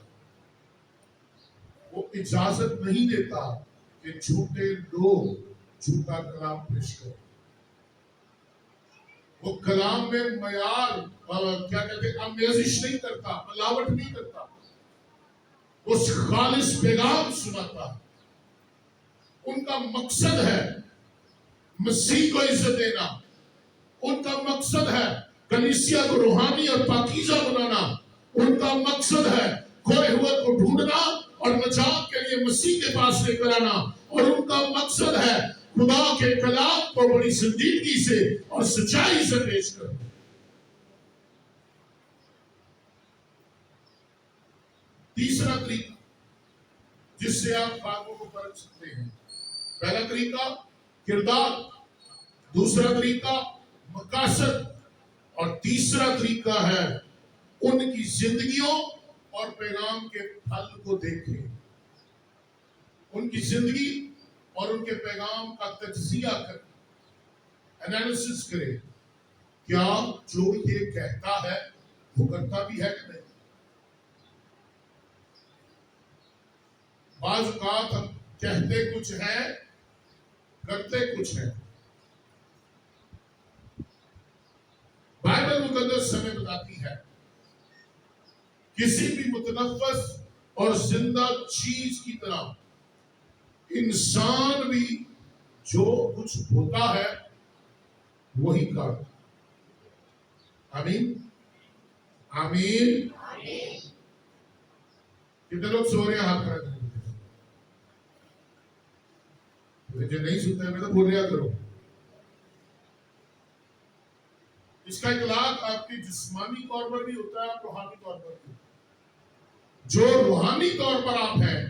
वो इजाजत नहीं देता कि झूठे लोग झूठा कलाम पेश करें। वो कलाम में मयार क्या कहते हैं अमेजिश नहीं करता, मिलावट नहीं करता। वो खालिस पैगाम सुनाता है। उनका मकसद है मसीह को इज्जत देना। उनका मकसद है कलीसिया को रूहानी और पाकीज़ा बनाना। उनका मकसद है खोए हुए को ढूंढना और नजात के लिए मसीह के पास लेकर आना। और उनका मकसद है खुदा के कलाम को बड़ी संजीदगी से और सच्चाई से पेश करना। तीसरा तरीका जिससे आप बातों को परख सकते हैं, पहला तरीका किरदार, दूसरा तरीका मकासद और तीसरा तरीका है उनकी जिंदगियों और पैगाम के फल को देखें। उनकी जिंदगी और उनके पैगाम का तज्जिया करें, एनालिसिस करें। क्या जो ये कहता है वो करता भी है कि नहीं? बाज़ औक़ात हम कहते कुछ है, करते कुछ है। बाइबल मुकद्दस हमें बताती है किसी भी मुतनफ़्फ़िस और जिंदा चीज की तरह इंसान भी जो कुछ होता है वही करता। आमीन आमीन। कितने लोग सो रहे हैं? हाथ खड़ा करें। जो नहीं सुनते हैं तो बोल रहा करो। इसका इतलाक आपके जिस्मानी तौर पर भी होता है, रूहानी तौर पर भी। जो रूहानी तौर पर आप हैं,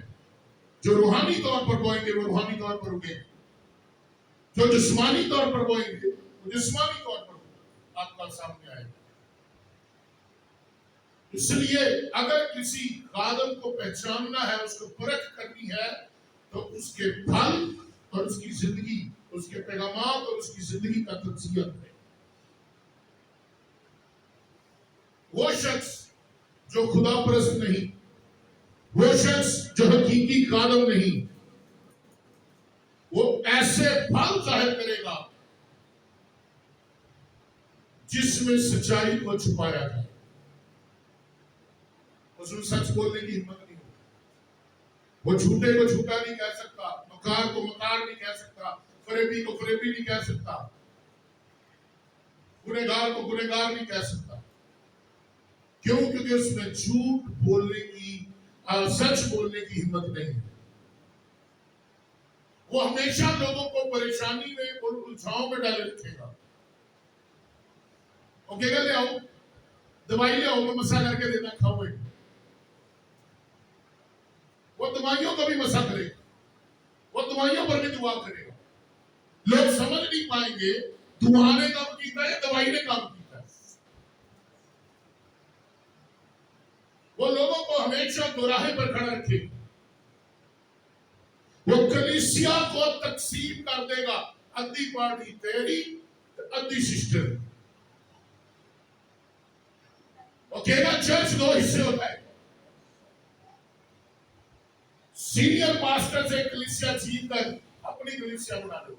जो रूहानी तौर पर बोएंगे वो रूहानी तौर पर उगेंगे। जो जिस्मानी तौर पर बोएंगे वो जिस्मानी तौर पर आपका सामने आएगा। इसलिए अगर किसी खादम को पहचानना है, उसको परख करनी है, तो उसके फल और उसकी जिंदगी, उसके पैगामात और उसकी जिंदगी का तज्जिया करें। वो शख्स जो खुदा परस्त नहीं, वो शख्स जो हकीकी खादम नहीं, वो ऐसे फल जाहिर करेगा जिसमें सच्चाई को छुपाया जाए। उसमें सच बोलने की हिम्मत नहीं होगी। वो झूठे को झूठा नहीं कह सकता, मकार को मकार नहीं कह सकता, फरेबी को फरेबी नहीं कह सकता, गुनहगार को गुनहगार नहीं कह सकता। क्यों? क्योंकि उसमें झूठ बोलने की, सच बोलने की हिम्मत नहीं है। वो हमेशा लोगों को परेशानी में और उलझाओं में डाले रखेगा। ओके, ले आओ दवाई, ले आओ, मैं मसा करके देना, खाओ। वो दवाइयों को भी मसा करेगा, वो दवाइयों पर भी दुआ करेगा। लोग समझ नहीं पाएंगे दुआ ने काम किया है, दवाई ने काम किया है। वो लोगों को हमेशा दोराहे पर खड़ा रखेगा। वो कलीसिया को तकसीम कर देगा, अद्धी पार्टी तेरी, अद्धी सिस्टर। वो कहेगा चर्च दो हिस्से होता है। सीनियर पास्टर से कलीसिया छीन कर अपनी कलीसिया बना लो।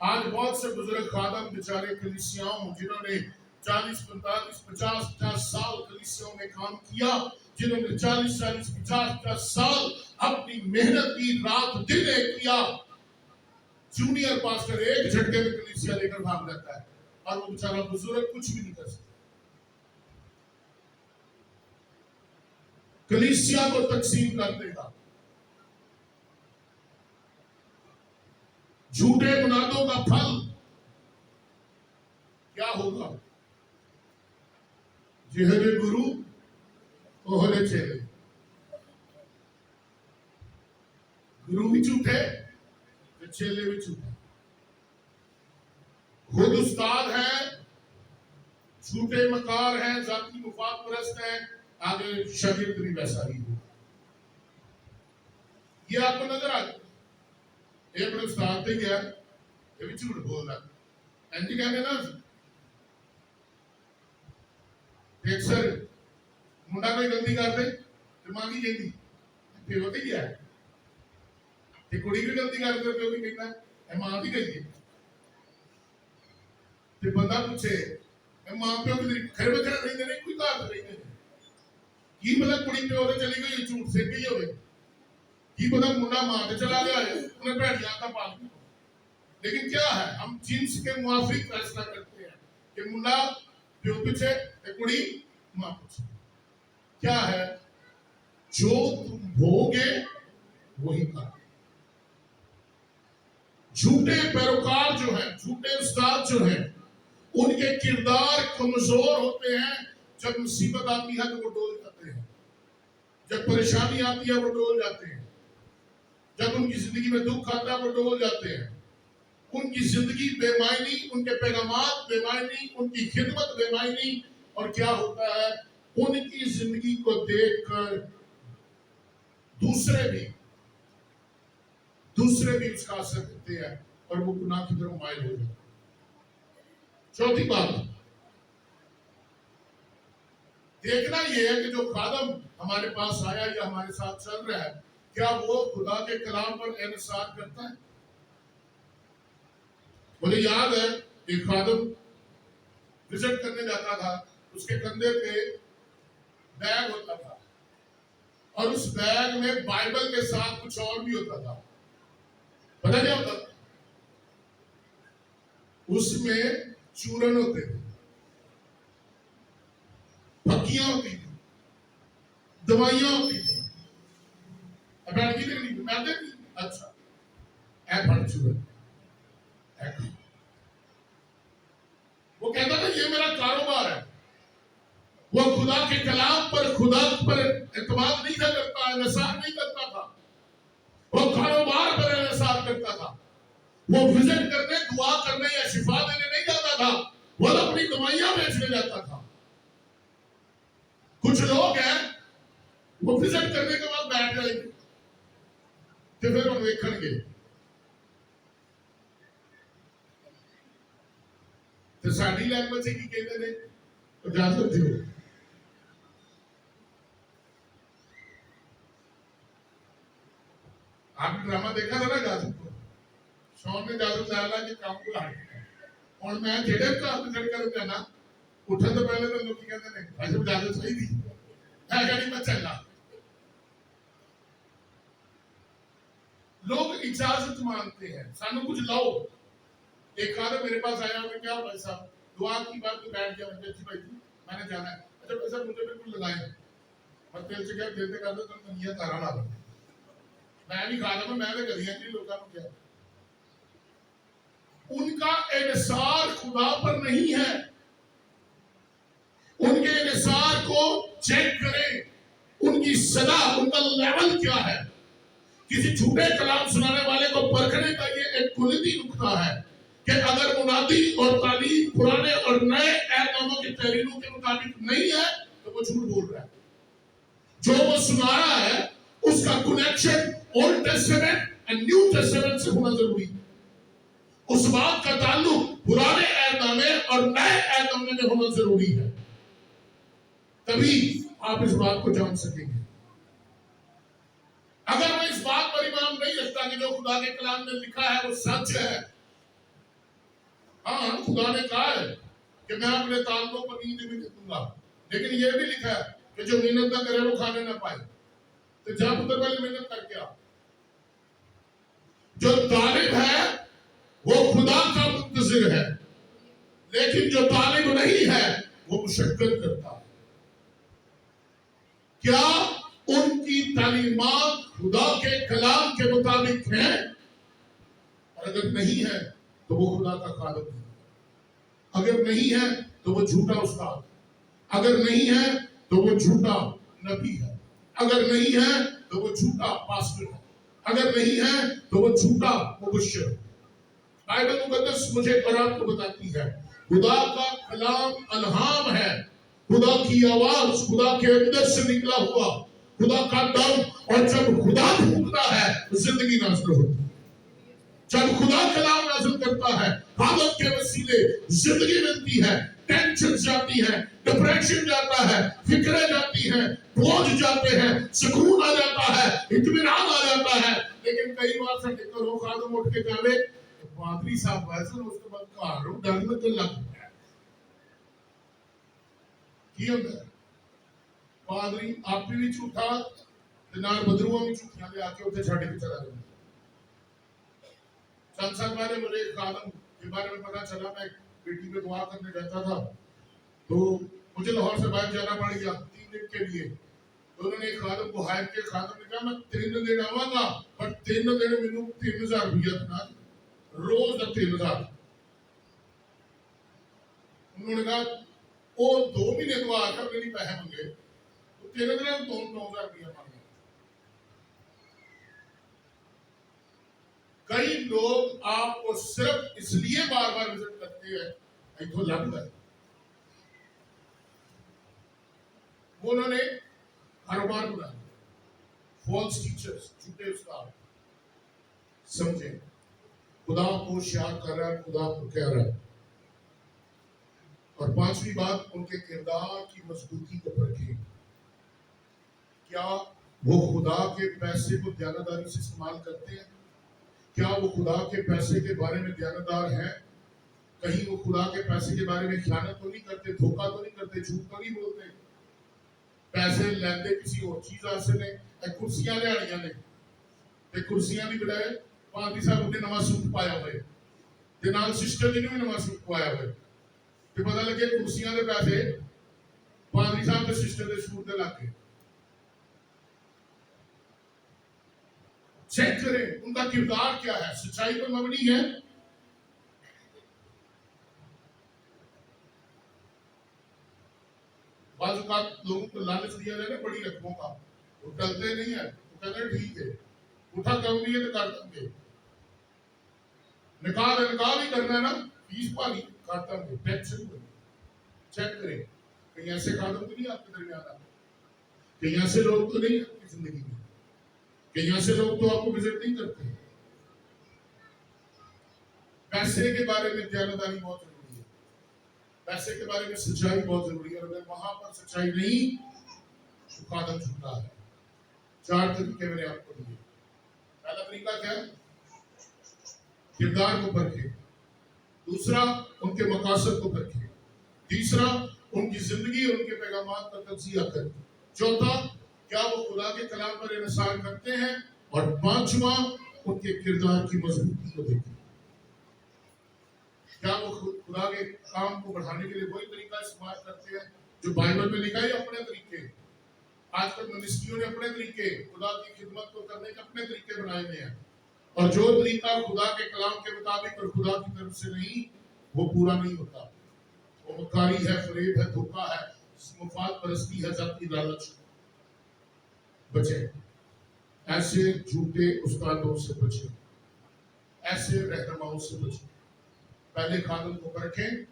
आज बहुत से बुजुर्ग खादम बेचारे कलीसियाओं, जिन्होंने 40, 45, 50 साल कलीसियाओं में काम किया, जिन्होंने 40, 50 साल अपनी मेहनत की, रात दिन एक किया, जूनियर पास्टर एक झटके में कलीसिया लेकर भाग जाता है और वो बेचारा बुजुर्ग कुछ भी नहीं कर सकता। कलीसिया को तकसीम कर देगा। झूठे मुनादों का फल क्या होगा? जिहरे गुरु ओहरे चेले। गुरु भी झूठे तो चेले भी झूठे। खुद उस्ताद हैं, झूठे मकार हैं, जाती मुफाद परस्त हैं, आगे शागिर्द भी वैसा ही हो। ये आपको नजर आ जाए, ये अपने उस्ताद पे गया, ये भी झूठ बोल रहा है, एंटी कहने ना एक सर मुंडा कोई गलती कर दे तो मां की कहती फिर होते ही है, ते कुड़ी भी गलती कर दे तो भी कहता है मां की गई है। ते बंदा पूछे मां प्यो की खरे बखरे नहीं देने कोई बात नहीं है की पता कुड़ी प्यो ते चली गई झूठ से गई होवे, की पता मुंडा मां ते चला गया है उन्हें भैड़िया का पाल। लेकिन क्या है, हम जिन्स के मुआफिक फैसला करते हैं कि मुंडा प्यो पीछे ते कुड़ी मां पीछे। क्या है, जो तुम भोगे वही कर। झूठे पैरोकार जो हैं, झूठे उस्ताद जो हैं, उनके किरदार कमजोर होते हैं। जब मुसीबत आती है तो वो डोल जाते हैं, जब परेशानी आती है वो डोल जाते हैं, जब उनकी जिंदगी में दुख आता है वो डोल जाते हैं। उनकी जिंदगी बेमायनी, उनके पैगामात बेमायनी, उनकी खिदमत बेमायनी। और क्या होता है, उनकी जिंदगी को देखकर दूसरे भी उसका असर करते हैं और वो गुनाह की तरफ माइल हो जाते हैं। चौथी बात देखना यह है कि जो खादम हमारे पास आया या हमारे साथ चल रहा है, क्या वो खुदा के कलाम पर इंसार करता है। मुझे याद है एक खादम विजिट करने जाता था, उसके कंधे पे बैग होता था और उस बैग में बाइबल के साथ कुछ और भी होता था। पता क्या होता था, उसमें चूरन होते थे, फक्कियां होती थी, दवाइयां होती थी। अच्छा चूरन, वो कहता था ये मेरा कारोबार है। वो खुदा के कलाम पर, खुदा पर एतमाद नहीं करता, इंसार नहीं करता था, वो कारोबार पर इंसार करता था। वो विजिट करने, दुआ करने या शिफा देने नहीं जाता था, वो अपनी दवाइयां बेचने जाता था। कुछ लोग हैं वो विजिट करने के बाद बैठ जाएंगे तो फिर हम देखेंगे तो साड़ी लैंग्वेज की कहते हैं इजाजत दो। आपने ड्रामा देखा था ना इजाजत को, शौन ने इजाजत डाला कि काम को और मैं जेड़े का विजिट कर जाना उठन तो पहले तो लोग कहते हैं भाई इजाजत सही थी, मैं गाड़ी में चलना। लोग इजाजत मांगते हैं, सानू कुछ लाओ। एक आदमी मेरे पास आया, मैं क्या भाई साहब दुआ की बात पे बैठ गया, मुझे अच्छी भाई मैंने जाना है। अच्छा पैसा मुझे बिल्कुल लगाए और तेल से क्या देते कर दो तो ये तारा ला दो। मैं भी खा रहा, मैं तो गलियां की लोगों को क्या, उनका इंसार खुदा पर नहीं है। उनके इंसार को चेक करें, उनकी सदा, उनका लेवल क्या है। किसी झूठे कलाम सुनाने वाले को परखने का ये एक कुदरती नुक्ता है कि अगर मुनादी और तालीम पुराने और नए ऐलानों की तहरीरों के मुताबिक नहीं है तो वो झूठ बोल रहा है। जो वो सुना रहा है उसका connection old testament and new testament से होना जरूरी है। उस बात का ताल्लुक पुराने ऐलाने और नए ऐलाने में होना जरूरी है, तभी आप इस बात को जान सकेंगे। अगर मैं इस बात पर ईमान नहीं रखता कि जो खुदा के कलाम में लिखा है वो सच है, हाँ खुदा ने कहा है कि मैं अपने ताल्लों पर नींद भी दूंगा, लेकिन ये भी लिखा है कि जो मेहनत ना करे वो खाने ना पाए। तो जा पुत्र वाली मेहनत करके आ। जो तालिब है वो खुदा का मुंतजिर है, लेकिन जो तालिब नहीं है वो मुशक्कत करता है। क्या उनकी तालीमात खुदा के कलाम के मुताबिक है? और अगर नहीं है तो वो खुदा का खालिक है, अगर नहीं है तो वो झूठा उस्ताद, अगर नहीं है तो वो झूठा नबी है, अगर नहीं है तो वो झूठा पास्टर है, अगर नहीं है तो वो झूठा मुबश्शिर। बाइबल मुकद्दस मुझे और आपको बताती है खुदा का कलाम अल्हाम है, खुदा की आवाज खुदा के अंदर से निकला हुआ खुदा का दम, और जब खुदा फूंकता है तो जिंदगी नाज़िल होती है। जब खुदा कलाम नाज़िल करता है आदत के वसीले जिंदगी मिलती है, टेंशन जाती है, डिप्रेशन जाता है, फिक्रें जाती हैं, बोझ जाते हैं, सुकून आ जाता है, इत्मीनान आ जाता है। लेकिन कई बार से घरों खादम उठ के जावे पादरी साहब वैसे उसके बाद घरों डर में तो लग गया की होता है पादरी आप भी झूठा ते नाल बदरूआ भी झूठियां ले आके उठे छाड़ के चला जाता। चंद साल पहले मुझे एक खादम के बारे में पता चला, मैं बेटी पे दुआ करने जाता था तो मुझे लाहौर से बाहर जाना पड़ गया 3 दिन के लिए। तो उन्होंने एक खादम को हायर के खादम ने कहा मैं 3 दिन आवांगा पर 3 दिन मैनू 3000 रुपया देना रोज का 3000। उन्होंने कहा वो 2 महीने दुआ कर मेरी पैसे मंगे तो 3 दिन में 9,000 रुपया मांगे। कई लोग आपको सिर्फ इसलिए बार बार विजिट करते हैं इनको लगता है उन्होंने कारोबार बना दिया, फॉल्स टीचर्स, झूठे उस्ताद। समझे खुदा को शायद कर रहा है, खुदा को कह रहा है। और 5वीं बात उनके किरदार की मजबूती को परखें। क्या वो खुदा के पैसे को दयानतदारी से इस्तेमाल करते हैं? क्या वो खुदा के पैसे के बारे में दयानतदार हैं? कहीं वो खुदा के पैसे के बारे में खयानत तो नहीं करते, धोखा तो नहीं करते, झूठ तो नहीं बोलते? पैसे लेंदे किसी और चीज आसे ने, कुर्सियां लियानियां ने ते कुर्सियां दी बजाय पादरी साहब ने नवा सूट पाया होए ते नाल सिस्टर जी ने भी नवा सूट पाया होए ते पता लगे कुर्सियां दे पैसे पादरी साहब ते सिस्टर दे सूट दे लग गए। चेक करें उनका किरदार क्या है, सच्चाई पर मबनी है। बाज़ औक़ात लोगों को लालच दिया जाए ना बड़ी रकमों का, वो टलते नहीं है, वो कहते हैं ठीक है उठा कम नहीं है तो कर देंगे, निकाह भी करना है ना फीस पाली कर देंगे, टेंशन नहीं। चेक करें कहीं ऐसे खादम तो नहीं आपके दरमियान आते, कहीं ऐसे लोग तो नहीं आपकी जिंदगी में, कहीं ऐसे लोग तो आपको विजिट नहीं करते। पैसे के बारे में दयानतदारी बहुत जरूरी है, पैसे के बारे में सच्चाई बहुत जरूरी है। और अगर वहां पर सच्चाई नहीं तो खादम झूठा है। 4 तरीके मैंने आपको दिए। पहला तरीका क्या है? किरदार को परखें। दूसरा उनके मकासद को परखें। तीसरा उनकी जिंदगी और उनके पैगामात का तज्जिया करें। चौथा क्या वो खुदा के कलाम पर इंसार करते हैं। और 5वां उनके किरदार की मजबूती को देखें। क्या वो खुदा के काम को बढ़ाने के लिए वही तरीका इस्तेमाल करते हैं जो बाइबल में लिखा है, अपने तरीके? आजकल मिनिस्ट्रियों ने अपने तरीके खुदा की खिदमत को करने के अपने तरीके बनाए हुए हैं, और जो तरीका खुदा के कलाम के मुताबिक और खुदा की तरफ से नहीं वो पूरा नहीं होता। वो मक्कारी है, फरेब है, धोखा है, मुफाद परस्ती है, जाती लालच। बचे ऐसे झूठे उस्तादों से बचे, ऐसे रहनुमाओं से बचे। पहले खादम को परखें,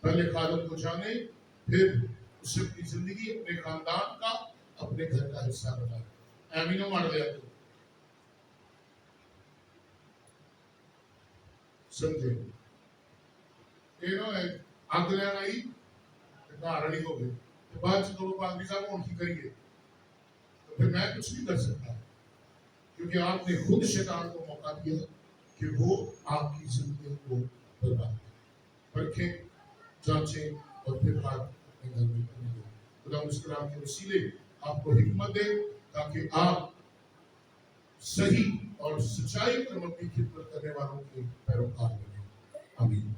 पहले खादम को जाने, फिर उसे अपनी जिंदगी, अपने खानदान का, अपने घर का हिस्सा बनाए। आमीनो मार दिया तो समझे ये ना आग लेना ही धारणी हो गई तो बाद तो पादरी साहब उनकी करिए तो फिर मैं कुछ नहीं कर सकता, क्योंकि आपने खुद शैतान को मौका दिया कि वो आपकी जिंदगी को बर्बाद परखें, जांचें और फिर बात अपने घर में करने दें। खुदा उस कलाम के वसीले आपको हिकमत दे ताकि आप सही और सच्चाई पर अपनी खिदमत करने वालों के पैरोकार बने। आमीन।